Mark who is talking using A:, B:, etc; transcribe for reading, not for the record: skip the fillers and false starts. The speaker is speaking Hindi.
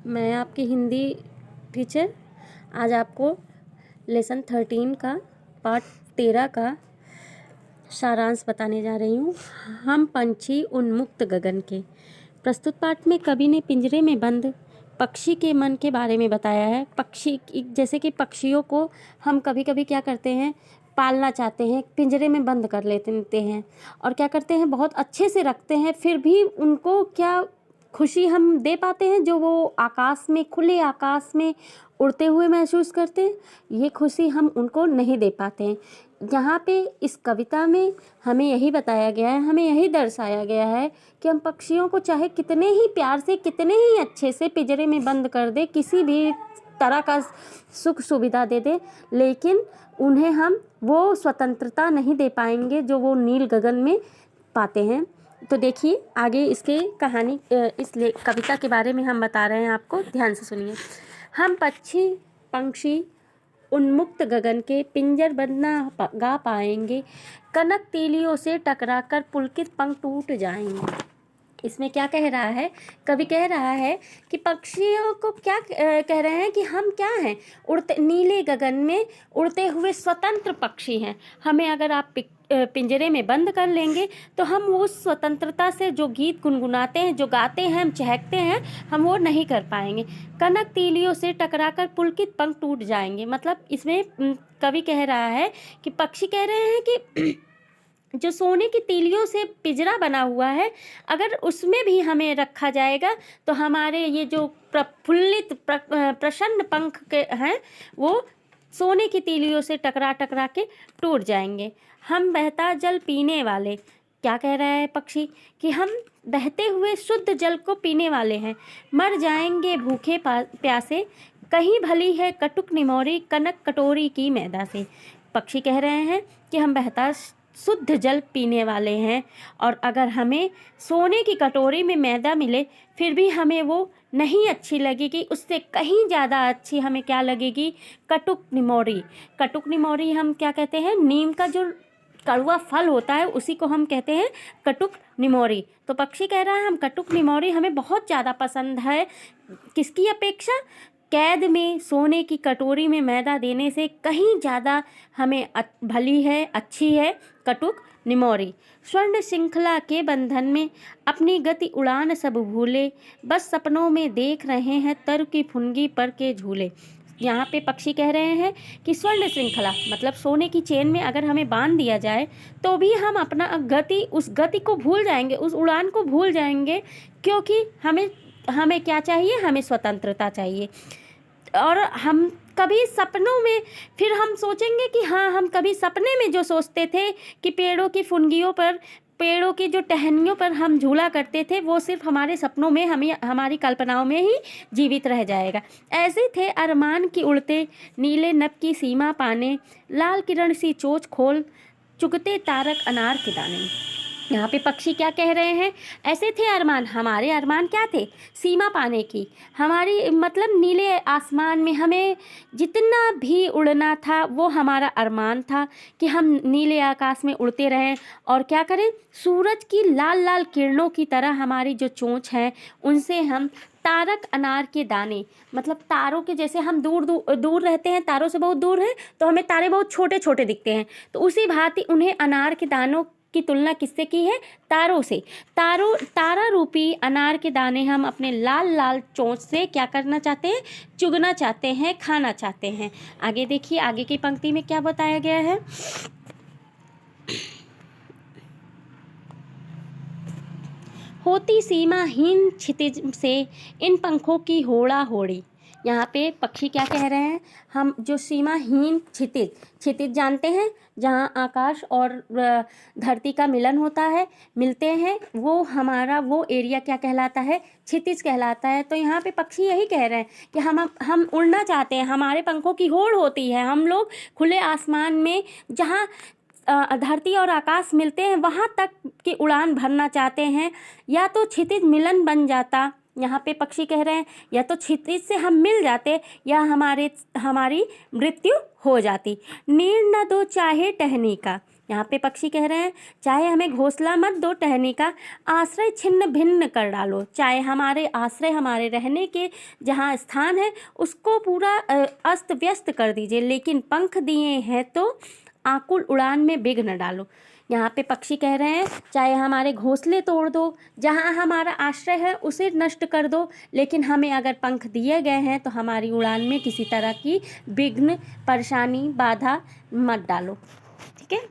A: मैं आपकी हिंदी टीचर आज आपको लेसन 13 का पार्ट 13 का सारांश बताने जा रही हूँ। हम पंछी उन्मुक्त गगन के। प्रस्तुत पाठ में कवि ने पिंजरे में बंद पक्षी के मन के बारे में बताया है। पक्षी जैसे कि पक्षियों को हम कभी कभी क्या करते हैं, पालना चाहते हैं, पिंजरे में बंद कर लेते हैं और क्या करते हैं, बहुत अच्छे से रखते हैं, फिर भी उनको क्या खुशी हम दे पाते हैं जो वो आकाश में, खुले आकाश में उड़ते हुए महसूस करते हैं, ये खुशी हम उनको नहीं दे पाते हैं। यहाँ पे इस कविता में हमें यही बताया गया है, हमें यही दर्शाया गया है कि हम पक्षियों को चाहे कितने ही प्यार से, कितने ही अच्छे से पिंजरे में बंद कर दे, किसी भी तरह का सुख सुविधा दे दे, लेकिन उन्हें हम वो स्वतंत्रता नहीं दे पाएंगे जो वो नील गगन में पाते हैं। तो देखिए आगे इसके कहानी, इस कविता के बारे में हम बता रहे हैं आपको, ध्यान से सुनिए। हम पंछी उन्मुक्त गगन के पिंजर बंद ना गा पाएंगे, कनक तीलियों से टकराकर पुलकित पंख टूट जाएंगे। इसमें क्या कह रहा है, कवि कह रहा है कि पक्षियों को क्या कह रहे हैं कि हम क्या हैं, उड़ते नीले गगन में उड़ते हुए स्वतंत्र पक्षी हैं। हमें अगर आप पिंजरे में बंद कर लेंगे तो हम उस स्वतंत्रता से जो गीत गुनगुनाते हैं, जो गाते हैं, हम चहकते हैं, हम वो नहीं कर पाएंगे। कनक तीलियों से टकराकर पुलकित पंख टूट जाएंगे। मतलब इसमें कवि कह रहा है कि पक्षी कह रहे हैं कि जो सोने की तीलियों से पिंजरा बना हुआ है, अगर उसमें भी हमें रखा जाएगा तो हमारे ये जो प्रफुल्लित प्रसन्न पंख के हैं वो सोने की तीलियों से टकरा टकरा के टूट जाएंगे। हम बहता जल पीने वाले, क्या कह रहा है पक्षी कि हम बहते हुए शुद्ध जल को पीने वाले हैं, मर जाएंगे भूखे प्यासे, कहीं भली है कटुक निमोरी कनक कटोरी की मैदा से। पक्षी कह रहे हैं कि हम बहता शुद्ध जल पीने वाले हैं और अगर हमें सोने की कटोरी में मैदा मिले फिर भी हमें वो नहीं अच्छी लगेगी, उससे कहीं ज़्यादा अच्छी हमें क्या लगेगी, कटुक निमोरी। कटुक निमोरी हम क्या कहते हैं, नीम का जो कड़वा फल होता है उसी को हम कहते हैं कटुक निमोरी। तो पक्षी कह रहा है हम कटुक निमोरी हमें बहुत ज़्यादा पसंद है, किसकी अपेक्षा, कैद में सोने की कटोरी में मैदा देने से कहीं ज़्यादा हमें भली है, अच्छी है कटुक निमोरी। स्वर्ण श्रृंखला के बंधन में अपनी गति उड़ान सब भूले, बस सपनों में देख रहे हैं तर की फुनगी पर के झूले। यहाँ पे पक्षी कह रहे हैं कि स्वर्ण श्रृंखला मतलब सोने की चेन में अगर हमें बांध दिया जाए तो भी हम अपना उस गति को भूल जाएंगे, उस उड़ान को भूल जाएंगे, क्योंकि हमें क्या चाहिए, हमें स्वतंत्रता चाहिए। और हम कभी सपनों में फिर हम सोचेंगे कि हाँ, हम कभी सपने में जो सोचते थे कि पेड़ों की फुनगियों पर, पेड़ों की जो टहनियों पर हम झूला करते थे, वो सिर्फ हमारे सपनों में, हमारी कल्पनाओं में ही जीवित रह जाएगा। ऐसे थे अरमान की उड़ते नीले नभ की सीमा पाने, लाल किरण सी चोंच खोल चुगते तारक अनार के दाने। यहाँ पे पक्षी क्या कह रहे हैं, ऐसे थे अरमान, हमारे अरमान क्या थे, सीमा पाने की, हमारी मतलब नीले आसमान में हमें जितना भी उड़ना था वो हमारा अरमान था कि हम नीले आकाश में उड़ते रहें और क्या करें, सूरज की लाल लाल किरणों की तरह हमारी जो चोंच है उनसे हम तारक अनार के दाने, मतलब तारों के जैसे हम दूर रहते हैं, तारों से बहुत दूर हैं तो हमें तारे बहुत छोटे छोटे दिखते हैं, तो उसी भांति उन्हें अनार के दानों की तुलना किससे की है, तारों से। तारा रूपी अनार के दाने हम अपने लाल लाल चोंच से क्या करना चाहते हैं, चुगना चाहते हैं, खाना चाहते हैं। आगे देखिए, आगे की पंक्ति में क्या बताया गया है, होती सीमाहीन क्षितिज से इन पंखों की होड़ा होड़ी। यहाँ पे पक्षी क्या कह रहे हैं, हम जो सीमाहीन क्षितिज जानते हैं, जहाँ आकाश और धरती का मिलन होता है, मिलते हैं, वो हमारा वो एरिया क्या कहलाता है, क्षितिज कहलाता है। तो यहाँ पे पक्षी यही कह रहे हैं कि हम उड़ना चाहते हैं, हमारे पंखों की होड़ होती है, हम लोग खुले आसमान में जहाँ धरती और आकाश मिलते हैं वहाँ तक की उड़ान भरना चाहते हैं, या तो क्षितिज मिलन बन जाता, यहाँ पे पक्षी कह रहे हैं या तो क्षितिज से हम मिल जाते या हमारी मृत्यु हो जाती। नीड़ न दो चाहे टहनी का, यहाँ पे पक्षी कह रहे हैं चाहे हमें घोंसला मत दो टहनी का, आश्रय छिन्न भिन्न कर डालो। चाहे हमारे आश्रय, हमारे रहने के जहाँ स्थान है उसको पूरा अस्त व्यस्त कर दीजिए, लेकिन पंख दिए हैं तो आकुल उड़ान में विघ्न न डालो। यहाँ पे पक्षी कह रहे हैं चाहे हमारे घोंसले तोड़ दो, जहाँ हमारा आश्रय है उसे नष्ट कर दो, लेकिन हमें अगर पंख दिए गए हैं तो हमारी उड़ान में किसी तरह की विघ्न, परेशानी, बाधा मत डालो। ठीक है।